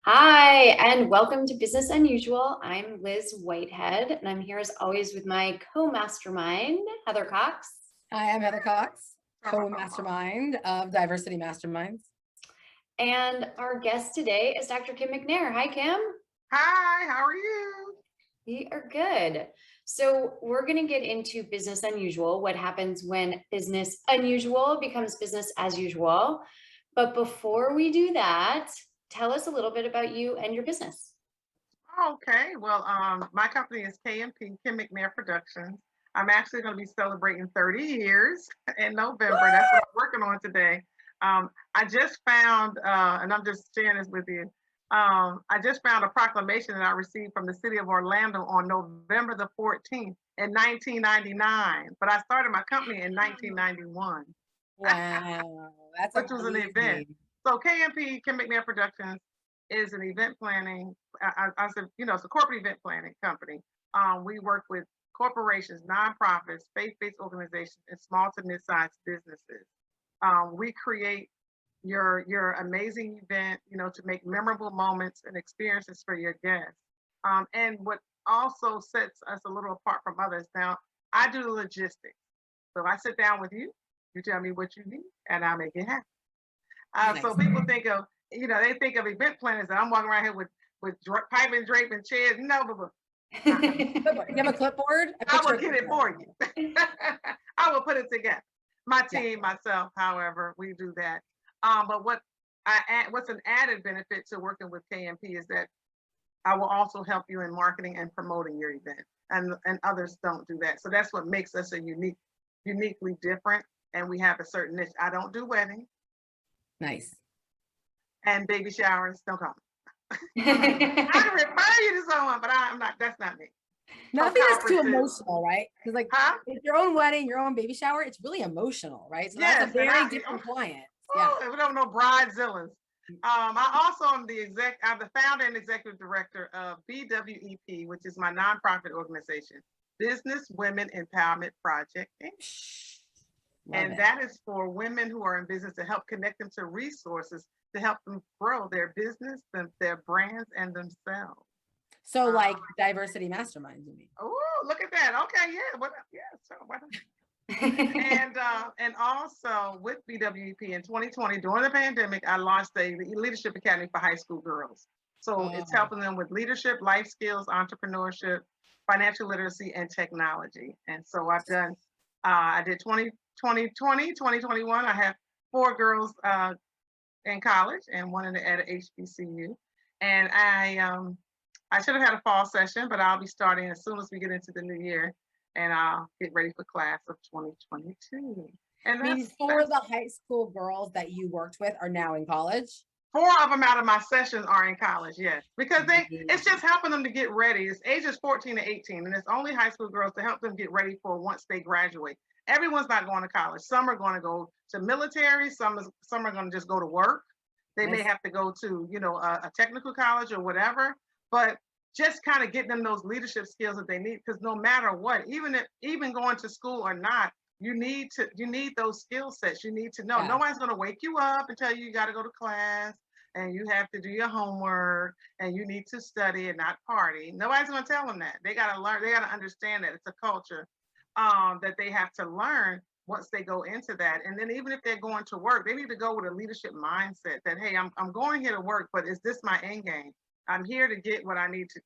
Hi, and welcome to Business Unusual. I'm Liz Whitehead, and I'm here as always with my co-mastermind, Heather Cox. Hi, I'm Heather Cox, co-mastermind of Diversity Masterminds. And our guest today is Dr. Kim McNair. Hi, Kim. Hi, how are you? We are good. So we're going to get into business unusual, what happens when business unusual becomes business as usual. But before we do that, tell us a little bit about you and your business. Okay, well, my company is KMP, Kim McNair Productions. I'm actually going to be celebrating 30 years in November. That's what I'm working on today. I just found, and I'm just sharing this with you, I just found a proclamation that I received from the city of Orlando on November the 14th in 1999, but I started my company in 1991. Wow, that's which was an event. amazing. So KMP, Kim McNair Productions, is an event planning. I said, it's a corporate event planning company. We work with corporations, nonprofits, faith-based organizations, and small to mid-sized businesses. We create your amazing event, to make memorable moments and experiences for your guests. And what also sets us a little apart from others. Now, I do the logistics. So I sit down with you, you tell me what you need, and I make it happen. So Nice. people think of, they think of event planners and I'm walking around here with pipe and drape and chairs. No, but You have a clipboard? I will get it for you. I will put it together. My team, myself, however, we do that. But what's an added benefit to working with KMP is that I will also help you in marketing and promoting your event, and others don't do that. So that's what makes us uniquely different. And we have a certain niche. I don't do weddings. Nice. And baby showers. Don't call me. I refer you to someone, but I'm not. That's not me. Nothing is too emotional, right? Because it's your own wedding, your own baby shower, it's really emotional, right? So yes, that's a very different client. Yeah. We don't know bridezillas. I also am I'm the founder and executive director of BWEP, which is my nonprofit organization, Business Women Empowerment Project. And that is for women who are in business to help connect them to resources to help them grow their business, their brands, and themselves. So like Diversity Masterminds, you mean? Oh, look at that. Okay, yeah. And also with BWP in 2020, during the pandemic, I launched a leadership academy for high school girls. So it's helping them with leadership, life skills, entrepreneurship, financial literacy, and technology. And so I did 2021. I have 4 girls in college and one at a HBCU. And I should have had a fall session, but I'll be starting as soon as we get into the new year, and I'll get ready for class of 2022. And that's 4 of the high school girls that you worked with are now in college? 4 of them out of my sessions are in college, yes, because it's just helping them to get ready. It's ages 14 to 18, and it's only high school girls to help them get ready for once they graduate. Everyone's not going to college. Some are going to go to military. Some are going to just go to work. They may have to go to, a technical college or whatever, but just kind of getting them those leadership skills that they need, because no matter what, even going to school or not, you need those skill sets. You need to know. Yeah. Nobody's going to wake you up and tell you got to go to class and you have to do your homework and you need to study and not party. Nobody's going to tell them that. They got to learn. They got to understand that it's a culture that they have to learn once they go into that. And then even if they're going to work, they need to go with a leadership mindset that, hey, I'm going here to work, but is this my end game? I'm here to get what I need to,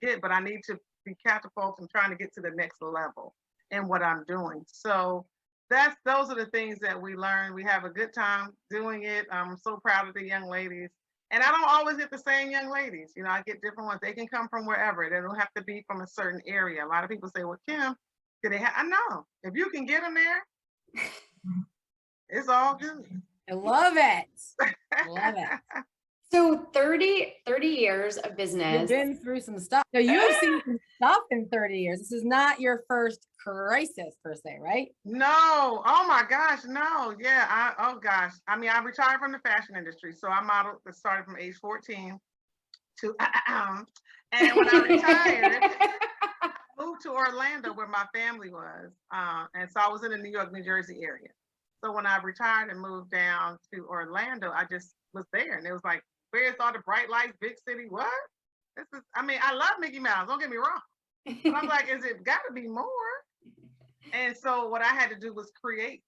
get, but I need to be catapulted and trying to get to the next level in what I'm doing. So those are the things that we learn. We have a good time doing it. I'm so proud of the young ladies. And I don't always get the same young ladies. I get different ones. They can come from wherever. They don't have to be from a certain area. A lot of people say, well, Kim, I know. If you can get them there, it's all good. I love it. Love it. So 30 years of business. You've been through some stuff. So you've seen some stuff in 30 years. This is not your first crisis per se, right? No. Oh my gosh. No. Yeah. Oh gosh. I mean, I retired from the fashion industry. So I modeled, started from age 14 to, and when I retired, I moved to Orlando where my family was. And so I was in the New York, New Jersey area. So when I retired and moved down to Orlando, I just was there, and it was like, Where's all the bright lights, big city? What? This is, I mean, I love Mickey Mouse, don't get me wrong. But I'm like, is it gotta be more? And so what I had to do was create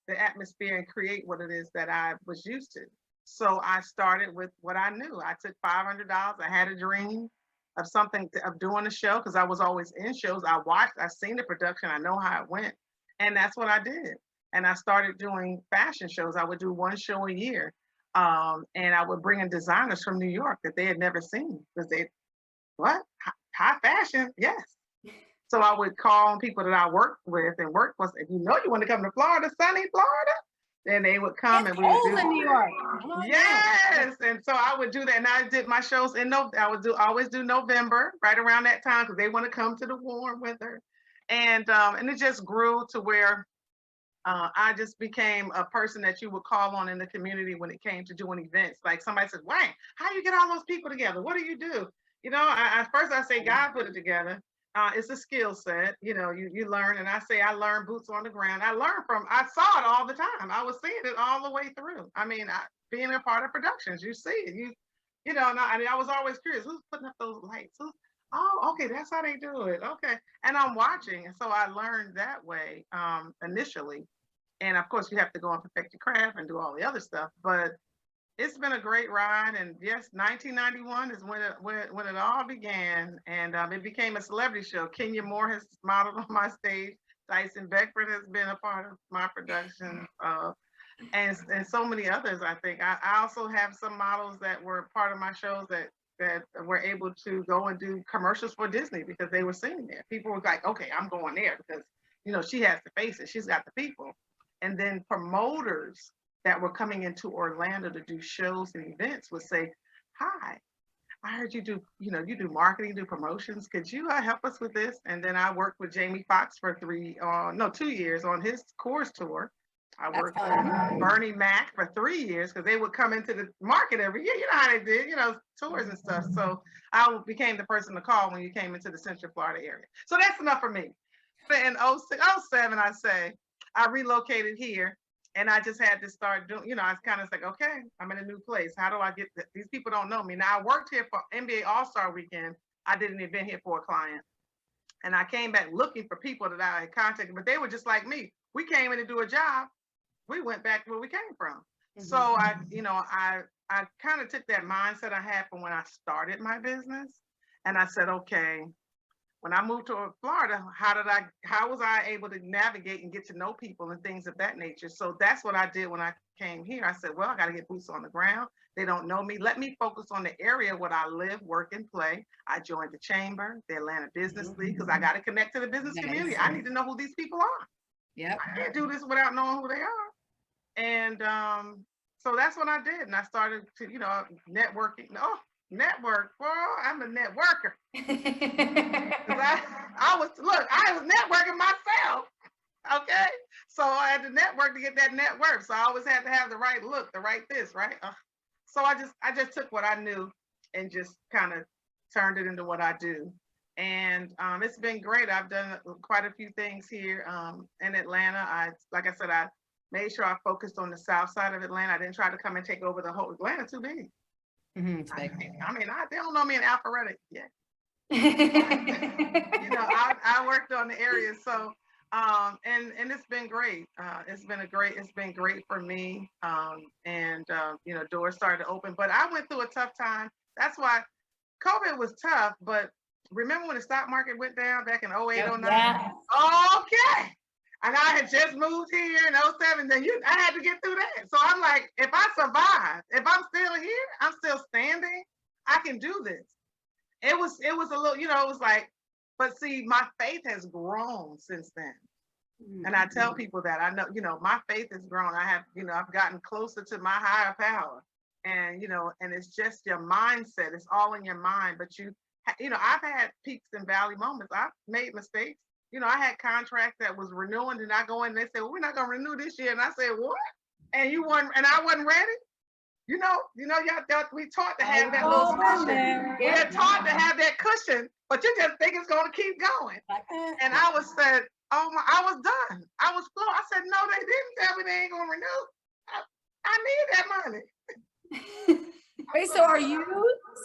the atmosphere and create what it is that I was used to. So I started with what I knew. I took $500. I had a dream of of doing a show because I was always in shows. I've seen the production. I know how it went. And that's what I did. And I started doing fashion shows. I would do one show a year. And I would bring in designers from New York that they had never seen because what? High fashion? Yes. So I would call on people that I worked with and worked with. If you want to come to Florida, sunny Florida, then they would come and we would do. In New York. Yes, and so I would do that, and I did my shows in I would always do November, right around that time, because they want to come to the warm weather, and it just grew to where I just became a person that you would call on in the community when it came to doing events. Like somebody said, "Wayne, how do you get all those people together? What do you do?" At first I say God put it together. It's a skill set, you learn. And I say, I learned boots on the ground. I saw it all the time. I was seeing it all the way through. I mean, being a part of productions, you see it, and I was always curious, who's putting up those lights? Oh, okay, that's how they do it. Okay. And I'm watching. And so I learned that way initially. And of course you have to go and perfect your craft and do all the other stuff, but it's been a great ride, and yes, 1991 is when it all began, and it became a celebrity show. Kenya Moore has modeled on my stage. Tyson Beckford has been a part of my production, and so many others. I think I also have some models that were part of my shows that were able to go and do commercials for Disney because they were seen there. People were like, okay, I'm going there because she has the faces, she's got the people, and then promoters that were coming into Orlando to do shows and events would say, "Hi, I heard you do marketing, do promotions. Could you help us with this?" And then I worked with Jamie Foxx for 2 years on his Coors tour. I worked with Bernie Mac for 3 years because they would come into the market every year. You know how they did, tours and stuff. So I became the person to call when you came into the Central Florida area. So that's enough for me. But in 07, I say, I relocated here. And I just had to start doing, I was kind of like, okay, I'm in a new place. How do I get these people don't know me. Now I worked here for NBA All-Star Weekend. I did an event here for a client. And I came back looking for people that I had contacted, but they were just like me. We came in to do a job. We went back where we came from. Mm-hmm. So I kind of took that mindset I had from when I started my business. And I said, okay, when I moved to Florida, how was I able to navigate and get to know people and things of that nature? So that's what I did when I came here. I said, well, I got to get boots on the ground. They don't know me. Let me focus on the area where I live, work, and play. I joined the chamber, the Atlanta Business League, because I got to connect to the business community. I need to know who these people are. Yeah, I can't do this without knowing who they are. And so that's what I did. And I started to, networking. Oh, network, boy, I'm a networker. I was networking myself. Okay. So I had to network to get that network. So I always had to have the right look, the right this, right? So I just took what I knew and just kind of turned it into what I do. And it's been great. I've done quite a few things here in Atlanta. Like I said, I made sure I focused on the south side of Atlanta. I didn't try to come and take over the whole Atlanta, too big. Mm-hmm, they don't know me in Alpharetta yet. I worked on the area, so and it's been great. It's been great for me. Doors started to open, but I went through a tough time. That's why COVID was tough. But remember when the stock market went down back in 08, 09? Yeah. Okay. And I had just moved here in 07, then I had to get through that. So I'm like, if I survive, if I'm still here, I'm still standing, I can do this. It was a little, it was like, but see, my faith has grown since then. Mm-hmm. And I tell people that I know, my faith has grown. I have, I've gotten closer to my higher power. And, and it's just your mindset. It's all in your mind. But I've had peaks and valley moments. I've made mistakes. I had contracts that was renewing, and I go in and they say, well, we're not gonna renew this year. And I said, what? And you weren't, and I wasn't ready. Y'all, we taught to have that little cushion. We're taught to have that cushion, but you just think it's gonna keep going. And I was said, I was done. I was floor. I said, no, they didn't tell me they ain't gonna renew. I need that money. Wait, so are you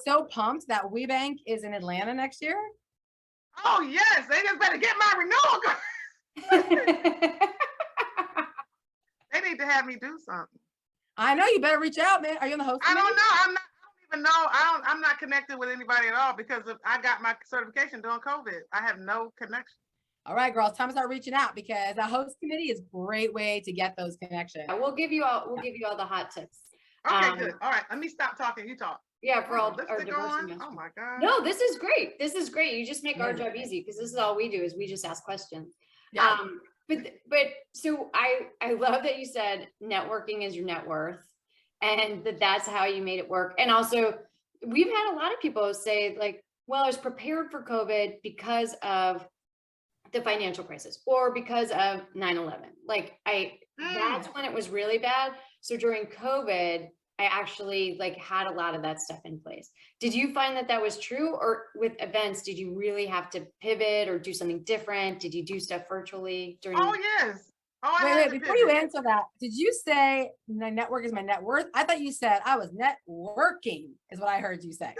so pumped that WeBank is in Atlanta next year? Oh yes, they just better get my renewal. They need to have me do something. I know, you better reach out, man. Are you on the host I committee? don't know. I don't even know. I'm not connected with anybody at all because I got my certification during COVID. I have no connection. All right, girls, time to start reaching out because a host committee is a great way to get those connections. We'll give you all the hot tips. Okay, good. All right, let me stop talking. You talk. Yeah, for all our Diversity Masterminds. Oh my God. No, this is great. This is great. You just make our job easy because this is all we do is we just ask questions. Yeah. But so I love that you said networking is your net worth and that's how you made it work. And also we've had a lot of people say like, well, I was prepared for COVID because of the financial crisis or because of 9/11. Like that's when it was really bad. So during COVID, I actually like had a lot of that stuff in place. Did you find that was true, or with events, did you really have to pivot or do something different? Did you do stuff virtually during? Oh yes. Oh, wait, before you answer that, did you say my network is my net worth? I thought you said I was networking is what I heard you say.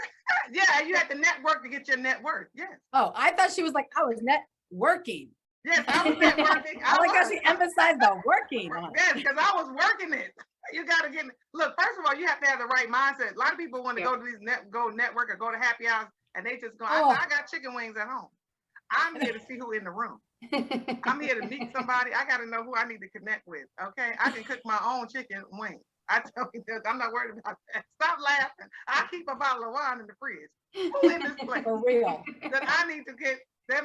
Yeah, you had to network to get your net worth. Yes. Oh, I thought she was like, I was networking. Yes, I was networking. I like how she emphasized the working on it. Yes, because I was working it. You got to look, first of all, you have to have the right mindset. A lot of people want to go to these network or go to happy hours and they just go, I got chicken wings at home. I'm here to see who in the room. I'm here to meet somebody. I got to know who I need to connect with. Okay. I can cook my own chicken wings. I tell you that I'm not worried about that. Stop laughing. I keep a bottle of wine in the fridge. Who in this place? For real. That I need to get their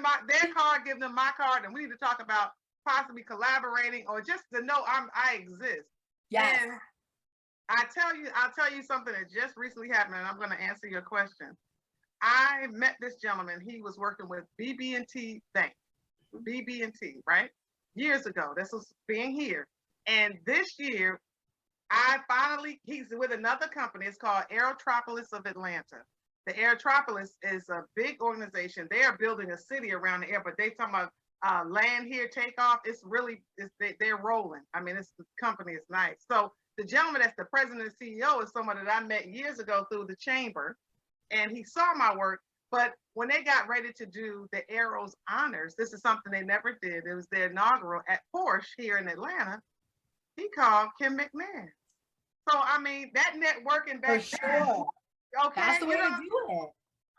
card, give them my card, and we need to talk about possibly collaborating or just to know I exist. Yes. And I'll tell you something that just recently happened, and I'm going to answer your question. I met this gentleman. He was working with BB&T Bank, BB&T, right? Years ago. This was being here. And this year, he's with another company. It's called Aerotropolis of Atlanta. The Aerotropolis is a big organization. They are building a city around the airport. They talking about land here, takeoff. They're rolling. I mean, the company is nice. So the gentleman that's the president and CEO is someone that I met years ago through the chamber, and he saw my work. But when they got ready to do the Aero's honors, this is something they never did. It was their inaugural at Porsche here in Atlanta. He called Kim McNair. So I mean, that networking back then. Okay, that's the way to do it.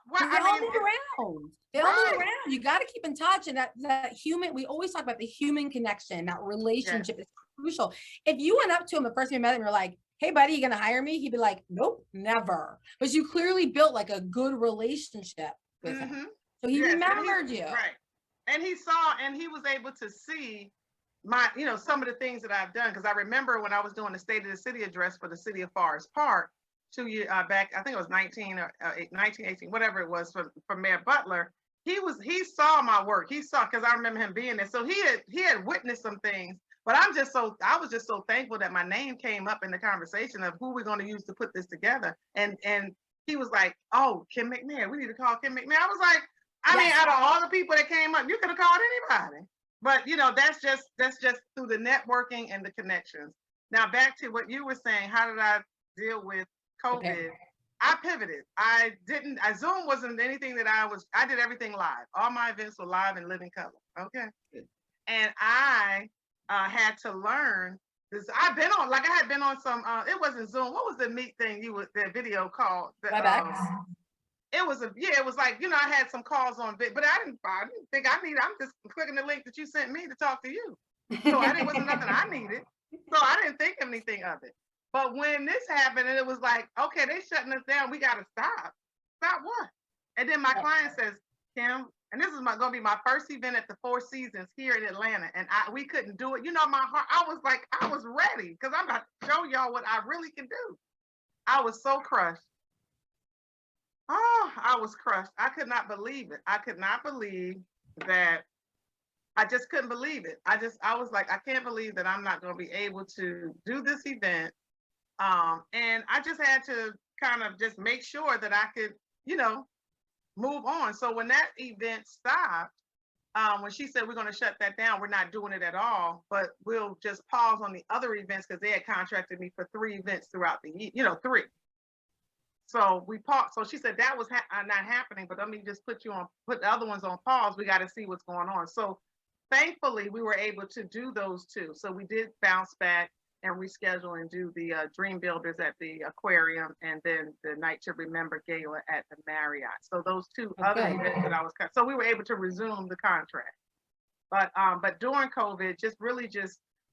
Well, they all move around. They all move around. You got to keep in touch, and that human. We always talk about the human connection. That relationship is crucial. If you went up to him the first time you met him, you're like, "Hey, buddy, you gonna hire me?" He'd be like, "Nope, never." But you clearly built like a good relationship with him, so he remembered you. Right, and he saw, and he was able to see my, some of the things that I've done, because I remember when I was doing the State of the City address for the city of Forest Park. 2 years back, I think it was 1918, whatever it was for Mayor Butler. He saw my work. He saw, because I remember him being there. So he had witnessed some things. But I was just so thankful that my name came up in the conversation of who we're going to use to put this together. And he was like, "Oh, Kim McNair, we need to call Kim McNair." I was like, I mean, out of all the people that came up, you could have called anybody. But that's just through the networking and the connections. Now back to what you were saying, how did I deal with COVID? Okay. I pivoted. Zoom wasn't anything that I did everything live. All my events were live in living color. Okay. And I had to learn this. I had been on some, it wasn't Zoom. What was the meet thing the video called? WebEx. It was like, I had some calls on, but I didn't think I needed, I'm just clicking the link that you sent me to talk to you. So it wasn't nothing I needed. So I didn't think of anything of it. But when this happened, and it was like, okay, they shutting us down. We got to stop. Stop what? And then my client says, "Kim," and this is going to be my first event at the Four Seasons here in Atlanta. And we couldn't do it. My heart, I was ready because I'm about to show y'all what I really can do. I was so crushed. Oh, I was crushed. I could not believe it. I could not believe that. I just couldn't believe it. I was like, I can't believe that I'm not going to be able to do this event. And I just had to kind of just make sure that I could, move on. So when that event stopped, when she said we're going to shut that down, we're not doing it at all, but we'll just pause on the other events because they had contracted me for 3 events throughout the year, 3. So we paused. So she said that was not happening, but let me just put the other ones on pause. We got to see what's going on. So thankfully, we were able to do those two. So we did bounce back and reschedule and do the Dream Builders at the Aquarium, and then the Night to Remember Gala at the Marriott. So those two other events that I was cut. So we were able to resume the contract. But during COVID, just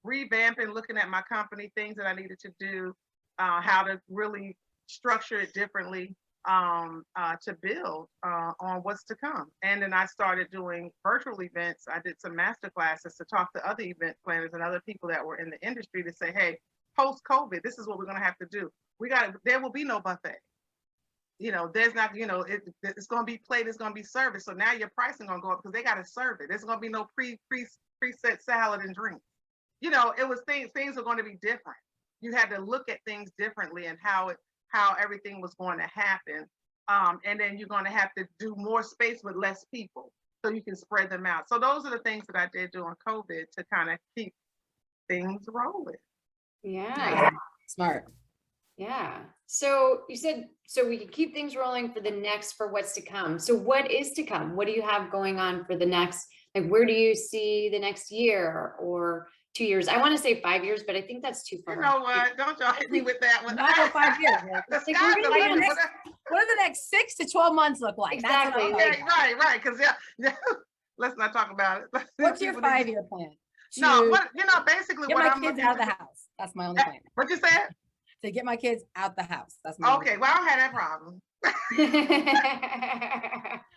revamping, looking at my company, things that I needed to do, how to really structure it differently, to build on what's to come. And then I started doing virtual events. I did some master classes to talk to other event planners and other people that were in the industry to say, hey, post COVID, this is what we're going to have to do. There will be no buffet. There's not, it's going to be plate, it's going to be service. So now your pricing going to go up because they got to serve it. There's going to be no preset salad and drink. It was things are going to be different. You had to look at things differently and how everything was going to happen. And then you're going to have to do more space with less people so you can spread them out. So those are the things that I did during COVID to kind of keep things rolling. Yeah. Smart. Yeah. So you said, so we can keep things rolling for what's to come. So what is to come? What do you have going on for the next, where do you see the next year or 2 years? I want to say 5 years, but I think that's too far. You know what? Don't y'all hit me with that one. Not for 5 years. The sky's the limit. What do the next 6 to 12 months look like? Exactly. Right. Because let's not talk about it. What's your 5-year plan? Basically get what my I'm kids out of the house. That's my only plan. What you said? To get my kids out the house. That's my okay. Well, I don't have that problem.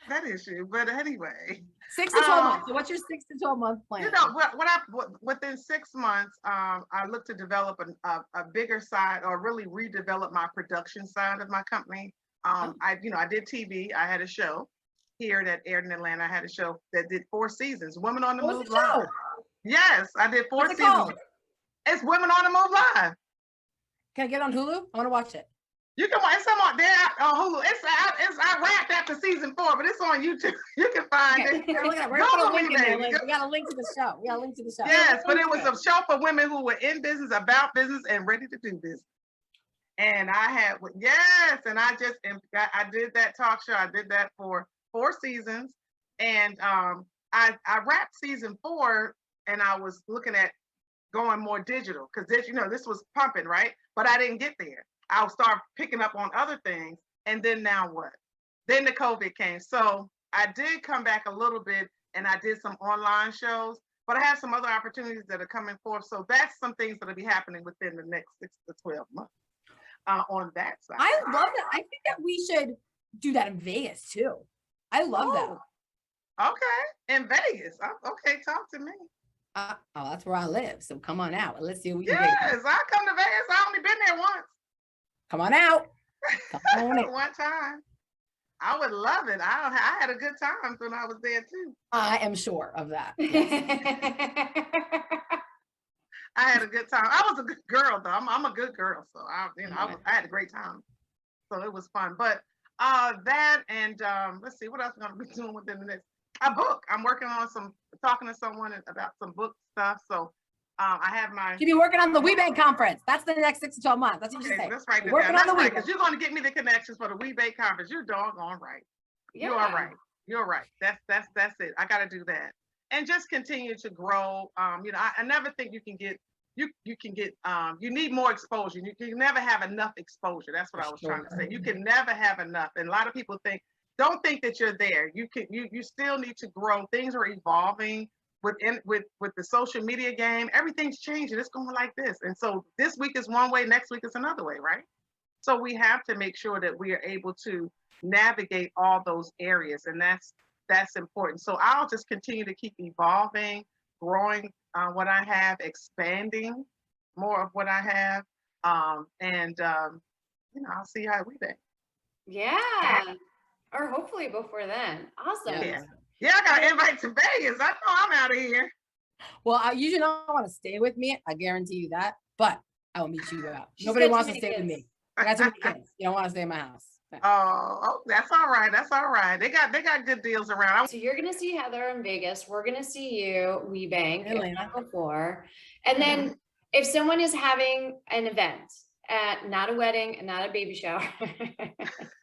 That issue, but anyway. 6 to 12 months. So what's your 6 to 12 month plan? Within 6 months, I look to develop a bigger side, or really redevelop my production side of my company. I did TV. I had a show here that aired in Atlanta. I had a show that did 4 seasons. Women on the Move Live. Yes, I did 4 seasons. Called? It's Women on the Move Live. Can I get on Hulu? I want to watch it. You can watch some on there on Hulu. I wrapped after season 4, but it's on YouTube. You can find it. We're gonna put a link in there. We got a link to the show. Yes, but it was a show for women who were in business, about business, and ready to do business. And I did that talk show. I did that for 4 seasons, and I wrapped season 4, and I was looking at going more digital because this was pumping, right? But I didn't get there. I'll start picking up on other things. And then now what? Then the COVID came. So I did come back a little bit and I did some online shows, but I have some other opportunities that are coming forth. So that's some things that'll be happening within the next 6 to 12 months on that side. I love that. I think that we should do that in Vegas too. I love that. Okay. In Vegas. Okay. Talk to me. That's where I live. So come on out. Let's see what we can do. Yes, I come to Vegas. I only been there once. Come on out. One time. I would love it. I had a good time when I was there too. I am sure of that. I had a good time. I was a good girl though. I'm a good girl. So I had a great time. So it was fun. But that and let's see what else I'm gonna be doing within the next book. I'm working on talking to someone about some book stuff. So I have my. You'll be working on the WeBank conference. That's the next 6 to 12 months. That's what you say. That's right. Working on the WeBank. Because you're going to get me the connections for the WeBank conference. You're doggone right. Yeah. You are right. You're right. That's it. I got to do that and just continue to grow. I never think you can get. You need more exposure. You can never have enough exposure. That's what I was trying to say. You can never have enough. And a lot of people don't think that you're there. You still need to grow. Things are evolving with the social media game. Everything's changing. It's going like this. And so this week is one way, next week is another way, right? So we have to make sure that we are able to navigate all those areas. And that's important. So I'll just continue to keep evolving, growing what I have, expanding more of what I have. I'll see how we do. Yeah. Or hopefully before then. Awesome. Yeah, I got an invite to Vegas. I know I'm out of here. Well, I usually don't want to stay with me. I guarantee you that. But I will meet you out. Nobody wants to stay with me. I got too many kids. You don't want to stay in my house. Oh, that's all right. That's all right. They got good deals around. So you're gonna see Heather in Vegas. We're gonna see you, WeBank, before. And then if someone is having an event not a wedding and not a baby shower.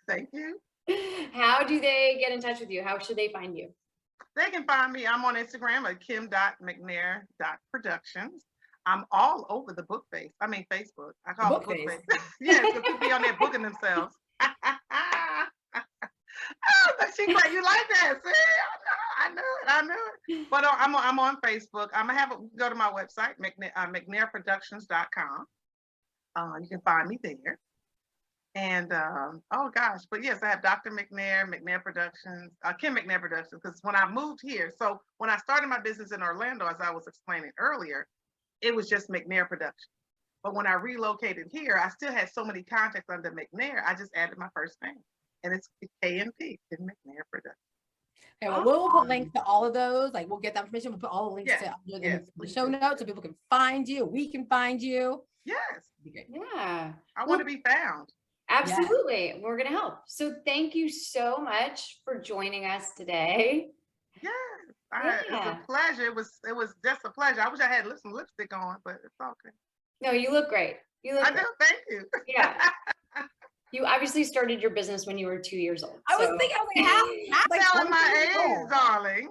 Thank you. How do they get in touch with you? How should they find you? They can find me. I'm on Instagram at kim.mcnair.productions. I'm all over the Facebook. I call it book face. Yes, because people be on there booking themselves. Oh, but she's like, you like that? See, I knew it. But I'm on Facebook. I'm gonna go to my website, McNairProductions.com. You can find me there. And oh gosh, but yes, I have Dr. McNair, McNair Productions, Kim McNair Productions. Because when I moved here, so when I started my business in Orlando, as I was explaining earlier, it was just McNair Productions. But when I relocated here, I still had so many contacts under McNair. I just added my first name, and it's KMP, Kim McNair Productions. Okay, well, we'll put links to all of those. Like, we'll get that information. We'll put all the links to the show notes so people can find you. We can find you. Yes. Yeah. I want to be found. Absolutely. Yeah. We're going to help. So thank you so much for joining us today. Yes. It's a pleasure. It was just a pleasure. I wish I had some lipstick on, but it's okay. No, you look great. I do. Thank you. Yeah. You obviously started your business when you were 2 years old. I was thinking, like, telling my age, darling.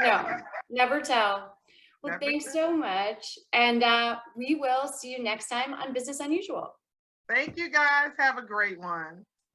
No, never tell. Well, thanks so much. And we will see you next time on Business Unusual. Thank you, guys. Have a great one.